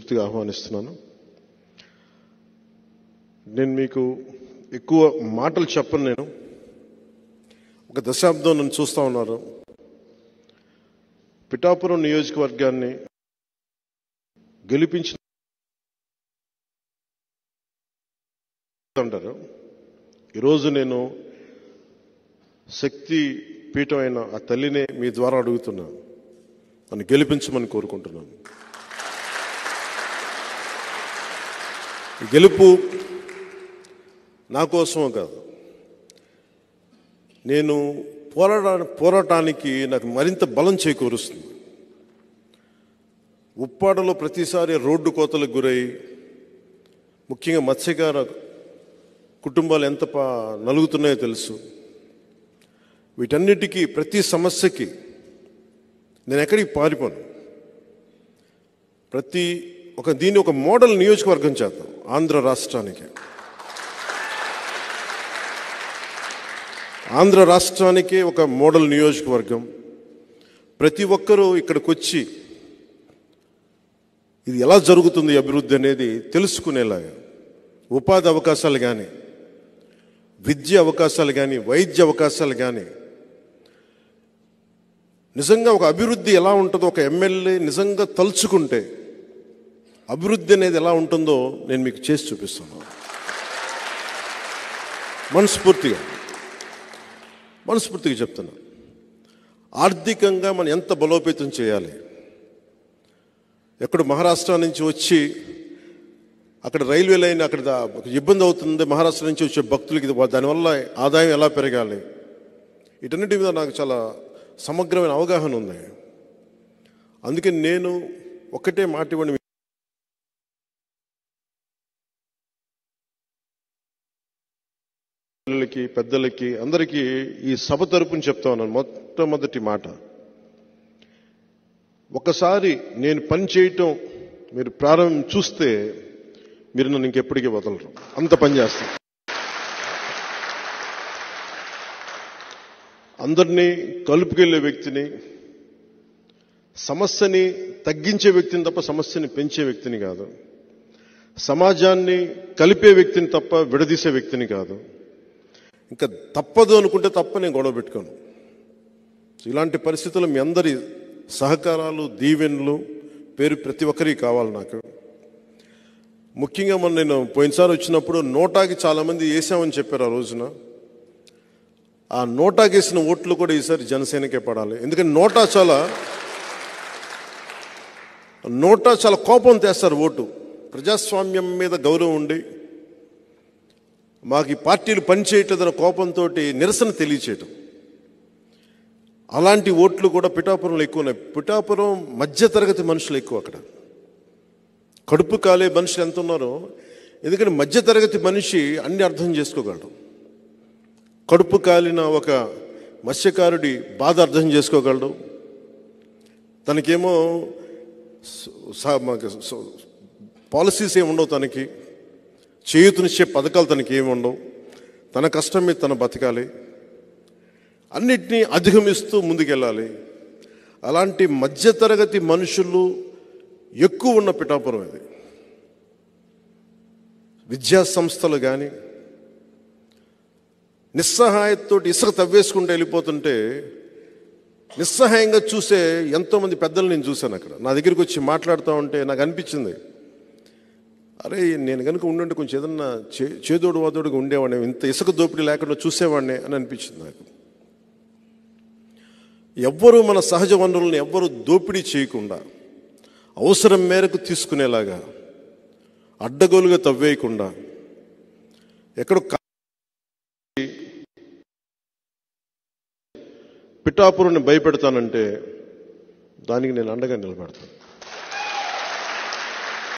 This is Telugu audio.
మనస్ఫూర్తిగా ఆహ్వానిస్తున్నాను. నేను మీకు ఎక్కువ మాటలు చెప్పను. నేను ఒక దశాబ్దం నన్ను చూస్తూ ఉన్నారు. పిఠాపురం నియోజకవర్గాన్ని గెలిపించిన అంటారు. ఈరోజు నేను శక్తి పీఠమైన ఆ తల్లినే మీ ద్వారా అడుగుతున్నాను, నన్ను గెలిపించమని కోరుకుంటున్నాను. గెలుపు నా కోసమో కాదు, నేను పోరాటానికి నాకు మరింత బలం చేకూరుస్తుంది. ఉప్పాడలో ప్రతిసారి రోడ్డు కోతలకు గురై ముఖ్యంగా మత్స్యకార కుటుంబాలు ఎంత నలుగుతున్నాయో తెలుసు. వీటన్నిటికీ ప్రతి సమస్యకి నేను ఎక్కడికి పారిపోను. దీన్ని ఒక మోడల్ నియోజకవర్గం చేద్దాం ఆంధ్ర రాష్ట్రానికి. ఆంధ్ర రాష్ట్రానికే ఒక మోడల్ నియోజకవర్గం. ప్రతి ఒక్కరూ ఇక్కడికి వచ్చి ఇది ఎలా జరుగుతుంది అభివృద్ధి అనేది తెలుసుకునేలాగా ఉపాధి అవకాశాలు కానీ, విద్య అవకాశాలు కానీ, వైద్య అవకాశాలు కానీ, నిజంగా ఒక అభివృద్ధి ఎలా ఉంటుందో ఒక ఎమ్మెల్యే నిజంగా తలుచుకుంటే అభివృద్ధి అనేది ఎలా ఉంటుందో నేను మీకు చేసి చూపిస్తాను. మనస్ఫూర్తిగా చెప్తున్నా. ఆర్థికంగా మనం ఎంత బలోపేతం చేయాలి. ఎక్కడ మహారాష్ట్ర నుంచి వచ్చి అక్కడ రైల్వే లైన్ అక్కడ ఇబ్బంది అవుతుంది, మహారాష్ట్ర నుంచి వచ్చే భక్తులకి దానివల్ల ఆదాయం ఎలా పెరగాలి, వీటన్నిటి మీద నాకు చాలా సమగ్రమైన అవగాహన ఉంది. అందుకే నేను ఒకటే మాట ఇవ్వండి, పిల్లలకి పెద్దలకి అందరికీ ఈ సభ తరపున చెప్తా ఉన్నాను. మొట్టమొదటి మాట, ఒకసారి నేను పని చేయటం మీరు ప్రారంభం చూస్తే మీరు నన్ను ఇంకెప్పటికీ వదలరు, అంత పని చేస్తాను. అందరినీ కలుపుకెళ్లే వ్యక్తిని, సమస్యని తగ్గించే వ్యక్తిని తప్ప సమస్యని పెంచే వ్యక్తిని కాదు. సమాజాన్ని కలిపే వ్యక్తిని తప్ప విడదీసే వ్యక్తిని కాదు. ఇంకా తప్పదు అనుకుంటే తప్ప నేను గొడవ పెట్టుకోను. ఇలాంటి పరిస్థితుల్లో మీ అందరి సహకారాలు, దీవెనలు పేరు ప్రతి ఒక్కరికి కావాలి నాకు. ముఖ్యంగా నేను పోయినసారి వచ్చినప్పుడు నోటాకి చాలామంది వేసామని చెప్పారు. ఆ రోజున ఆ నోటాకి వేసిన ఓట్లు కూడా ఈసారి జనసేనకే పడాలి. ఎందుకంటే నోటా చాలా కోపం తెస్తారు ఓటు. ప్రజాస్వామ్యం మీద గౌరవం ఉండి మాకు ఈ పార్టీలు పనిచేయట్లేదన్న కోపంతో నిరసన తెలియచేయటం, అలాంటి ఓట్లు కూడా పిఠాపురంలో ఎక్కువ ఉన్నాయి. పిఠాపురం మధ్యతరగతి మనుషులు ఎక్కువ. అక్కడ కడుపు కాలే మనుషులు ఎంత ఉన్నారో, ఎందుకంటే మధ్యతరగతి మనిషి అన్ని అర్థం చేసుకోగలడు. కడుపు కాలిన ఒక మత్స్యకారుడి బాధ అర్థం చేసుకోగలడు. తనకేమో పాలసీస్ ఏమి ఉండవు, తనకి చేయూతనిచ్చే పథకాలు తనకి ఏమి ఉండవు. తన కష్టం మీద తన బతకాలి, అన్నిటినీ అధిగమిస్తూ ముందుకెళ్ళాలి. అలాంటి మధ్యతరగతి మనుషులు ఎక్కువ ఉన్న పిఠాపురం ఇది. విద్యా సంస్థలు కానీ నిస్సహాయంతో ఇసుక తవ్వేసుకుంటూ వెళ్ళిపోతుంటే నిస్సహాయంగా చూసే ఎంతోమంది పెద్దలు నేను చూశాను. అక్కడ నా దగ్గరికి వచ్చి మాట్లాడుతూ ఉంటే నాకు అనిపించింది, అరే నేను కనుక ఉండుంటే కొంచెం ఏదన్నా చేదోడు వాదోడుగా ఉండేవాడిని, ఇంత ఇసుక దోపిడీ లేకుండా చూసేవాడిని అని అనిపించింది నాకు. ఎవ్వరూ మన సహజ వనరులను ఎవ్వరూ దోపిడీ చేయకుండా అవసరం మేరకు తీసుకునేలాగా, అడ్డగోలుగా తవ్వేయకుండా, ఎక్కడో పిఠాపురాన్ని భయపెడతానంటే దానికి నేను అండగా నిలబడతాను.